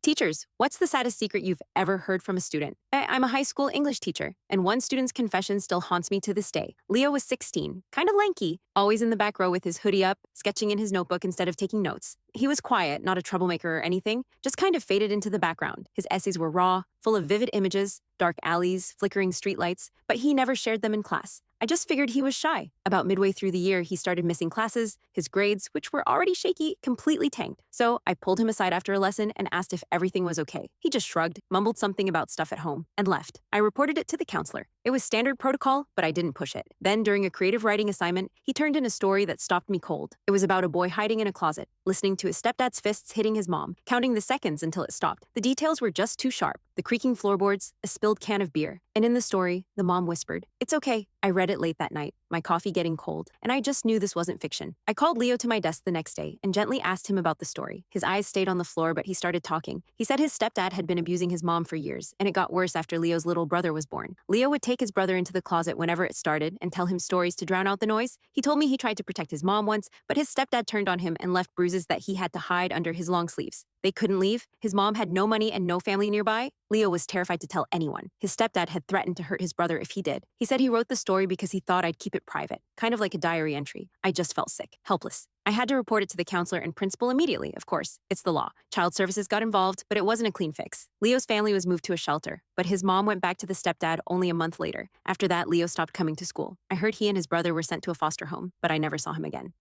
Teachers, what's the saddest secret you've ever heard from a student? I'm a high school English teacher, and one student's confession still haunts me to this day. Leo was 16, kind of lanky, always in the back row with his hoodie up, sketching in his notebook instead of taking notes. He was quiet, not a troublemaker or anything, just kind of faded into the background. His essays were raw, full of vivid images, dark alleys, flickering streetlights, but he never shared them in class. I just figured he was shy. About midway through the year, he started missing classes. His grades, which were already shaky, completely tanked. So I pulled him aside after a lesson and asked if everything was okay. He just shrugged, mumbled something about stuff at home, and left. I reported it to the counselor. It was standard protocol, but I didn't push it. Then, during a creative writing assignment, he turned in a story that stopped me cold. It was about a boy hiding in a closet, listening to his stepdad's fists hitting his mom, counting the seconds until it stopped. The details were just too sharp. The creaking floorboards, a spilled can of beer. And in the story, the mom whispered, "It's okay." I read it late that night, my coffee getting cold, and I just knew this wasn't fiction. I called Leo to my desk the next day and gently asked him about the story. His eyes stayed on the floor, but he started talking. He said his stepdad had been abusing his mom for years, and it got worse after Leo's little brother was born. Leo would take his brother into the closet whenever it started and tell him stories to drown out the noise. He told me he tried to protect his mom once, but his stepdad turned on him and left bruises that he had to hide under his long sleeves. They couldn't leave. His mom had no money and no family nearby. Leo was terrified to tell anyone. His stepdad had threatened to hurt his brother if he did. He said he wrote the story because he thought I'd keep it private, kind of like a diary entry. I just felt sick, helpless. I had to report it to the counselor and principal immediately, of course. It's the law. Child services got involved, but it wasn't a clean fix. Leo's family was moved to a shelter, but his mom went back to the stepdad only a month later. After that, Leo stopped coming to school. I heard he and his brother were sent to a foster home, but I never saw him again.